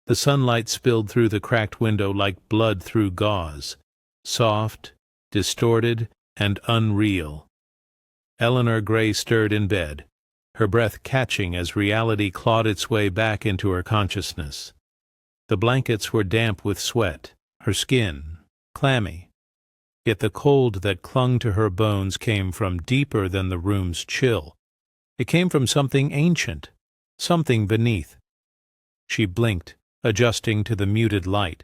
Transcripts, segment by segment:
The sunlight spilled through the cracked window like blood through gauze, soft, distorted, and unreal. Eleanor Gray stirred in bed, her breath catching as reality clawed its way back into her consciousness. The blankets were damp with sweat, her skin clammy, yet the cold that clung to her bones came from deeper than the room's chill. It came from something ancient, something beneath. She blinked, adjusting to the muted light.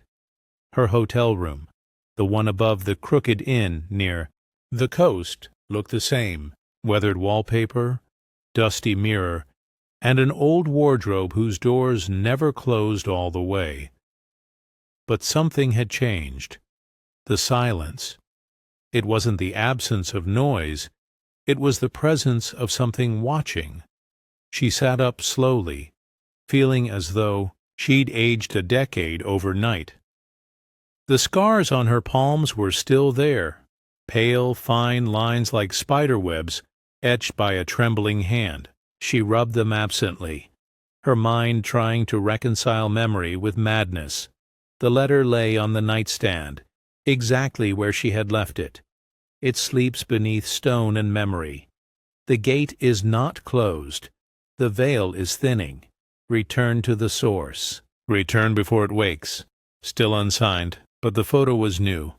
Her hotel room, the one above the crooked inn near the coast, looked the same: weathered wallpaper, dusty mirror, and an old wardrobe whose doors never closed all the way. But something had changed. The silence. It wasn't the absence of noise, it was the presence of something watching. She sat up slowly, feeling as though she'd aged a decade overnight. The scars on her palms were still there, pale, fine lines like spiderwebs etched by a trembling hand. She rubbed them absently, her mind trying to reconcile memory with madness. The letter lay on the nightstand, exactly where she had left it. It sleeps beneath stone and memory. The gate is not closed. The veil is thinning. Return to the source. Return before it wakes. Still unsigned, but the photo was new.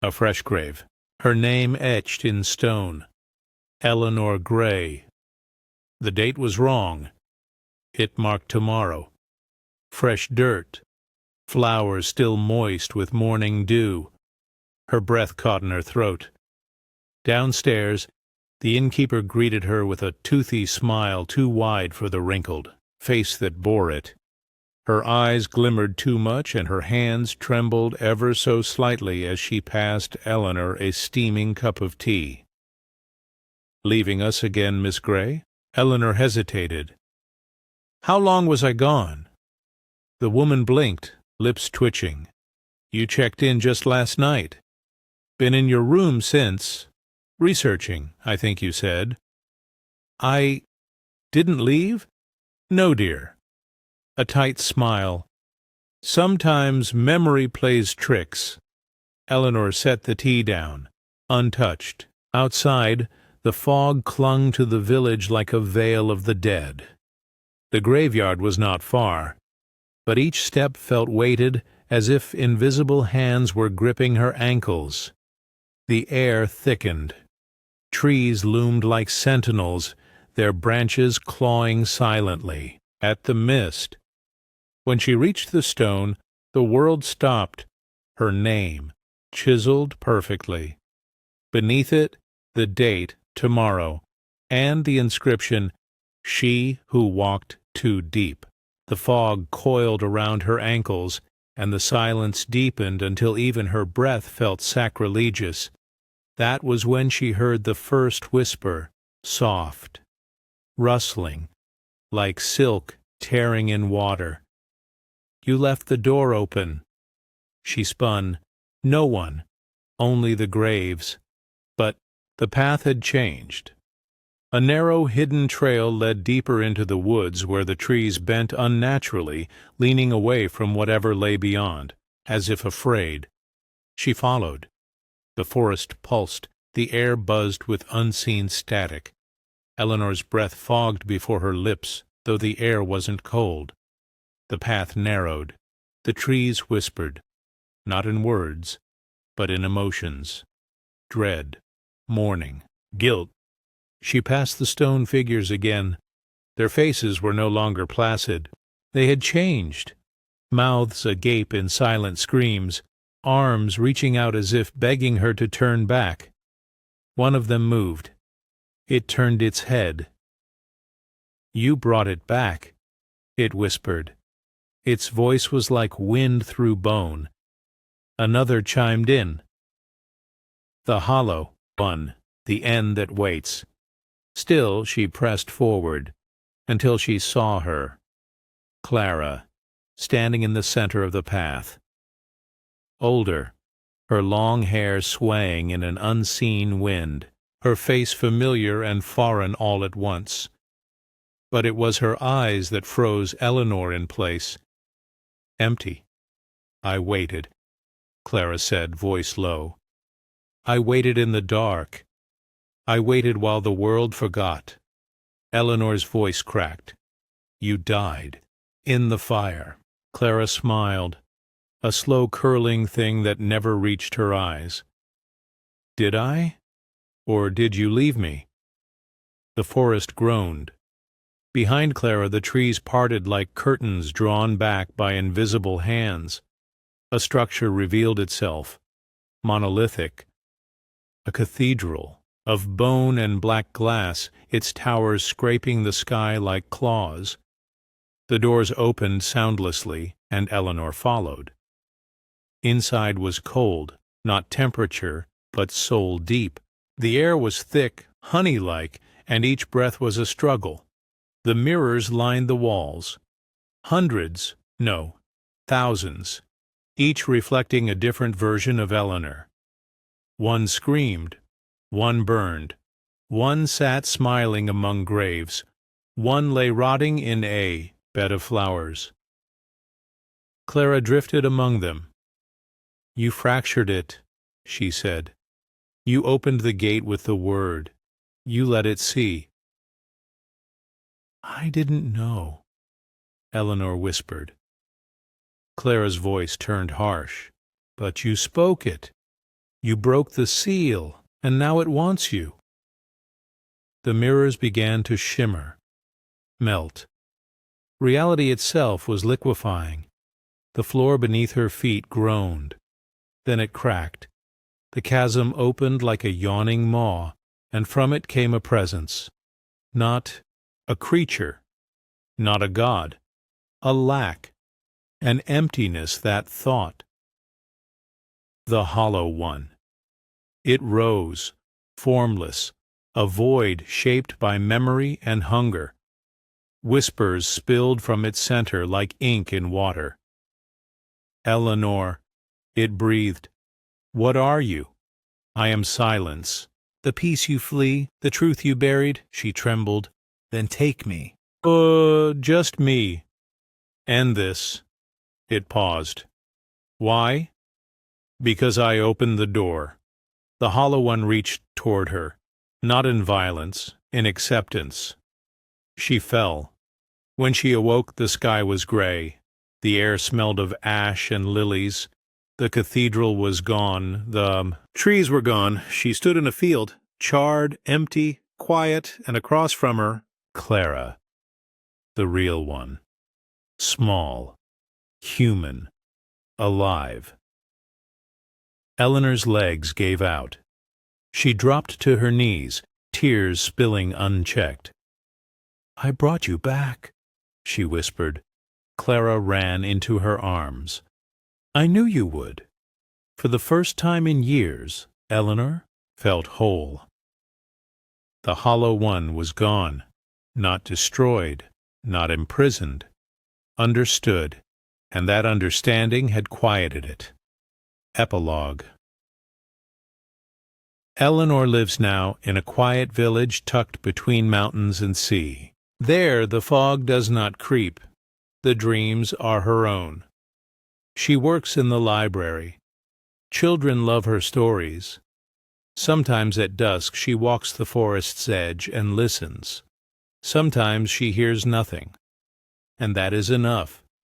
A fresh grave. Her name etched in stone. Eleanor Gray. The date was wrong. It marked tomorrow. Fresh dirt. Flowers still moist with morning dew. Her breath caught in her throat. Downstairs, the innkeeper greeted her with a toothy smile too wide for the wrinkled face that bore it. Her eyes glimmered too much, and her hands trembled ever so slightly as she passed Eleanor a steaming cup of tea. "Leaving us again, Miss Gray?" Eleanor hesitated. "How long was I gone?" The woman blinked, lips twitching. "You checked in just last night. Been in your room since. Researching, I think you said." "I didn't leave?" "No, dear." A tight smile. "Sometimes memory plays tricks." Eleanor set the tea down, untouched. Outside, the fog clung to the village like a veil of the dead. The graveyard was not far, but each step felt weighted as if invisible hands were gripping her ankles. The air thickened. Trees loomed like sentinels, their branches clawing silently at the mist. When she reached the stone, the world stopped. Her name, chiseled perfectly. Beneath it, the date, tomorrow, and the inscription, "She who walked too deep." The fog coiled around her ankles, and the silence deepened until even her breath felt sacrilegious. That was when she heard the first whisper, soft, rustling, like silk tearing in water. "You left the door open." She spun. No one, only the graves. But the path had changed. A narrow, hidden trail led deeper into the woods where the trees bent unnaturally, leaning away from whatever lay beyond, as if afraid. She followed. The forest pulsed, the air buzzed with unseen static. Eleanor's breath fogged before her lips, though the air wasn't cold. The path narrowed. The trees whispered, not in words, but in emotions. Dread, mourning, guilt. She passed the stone figures again. Their faces were no longer placid. They had changed. Mouths agape in silent screams, arms reaching out as if begging her to turn back. One of them moved. It turned its head. "You brought it back," it whispered. Its voice was like wind through bone. Another chimed in. "The hollow one, the end that waits." Still she pressed forward, until she saw her, Clara, standing in the center of the path. Older, her long hair swaying in an unseen wind, her face familiar and foreign all at once. But it was her eyes that froze Eleanor in place. Empty. I waited, Clara said, voice low. I waited in the dark. I waited while the world forgot. Eleanor's voice cracked. You died. In the fire. Clara smiled, a slow curling thing that never reached her eyes. Did I? Or did you leave me? The forest groaned. Behind Clara the trees parted like curtains drawn back by invisible hands. A structure revealed itself, monolithic. A cathedral, of bone and black glass, its towers scraping the sky like claws. The doors opened soundlessly, and Eleanor followed. Inside was cold, not temperature, but soul deep. The air was thick, honey-like, and each breath was a struggle. The mirrors lined the walls. Hundreds, no, thousands, each reflecting a different version of Eleanor. One screamed, one burned, one sat smiling among graves, one lay rotting in a bed of flowers. Clara drifted among them. You fractured it, she said. You opened the gate with the word. You let it see. I didn't know, Eleanor whispered. Clara's voice turned harsh. But you spoke it. You broke the seal, and now it wants you. The mirrors began to shimmer, melt. Reality itself was liquefying. The floor beneath her feet groaned. Then it cracked. The chasm opened like a yawning maw, and from it came a presence. Not a creature, not a god, a lack, an emptiness that thought. The Hollow One. It rose, formless, a void shaped by memory and hunger. Whispers spilled from its center like ink in water. Eleanor, it breathed. What are you? I am silence. The peace you flee, the truth you buried, she trembled. Then take me. Just me. End this. It paused. Why? Because I opened the door. The Hollow One reached toward her, not in violence, in acceptance. She fell. When she awoke, the sky was gray. The air smelled of ash and lilies. The cathedral was gone. The trees were gone. She stood in a field, charred, empty, quiet, and across from her, Clara, the real one. Small, human, alive. Eleanor's legs gave out. She dropped to her knees, tears spilling unchecked. I brought you back, she whispered. Clara ran into her arms. I knew you would. For the first time in years, Eleanor felt whole. The Hollow One was gone, not destroyed, not imprisoned. Understood, and that understanding had quieted it. Epilogue. Eleanor lives now in a quiet village tucked between mountains and sea. There the fog does not creep. The dreams are her own. She works in the library. Children love her stories. Sometimes at dusk she walks the forest's edge and listens. Sometimes she hears nothing. And that is enough.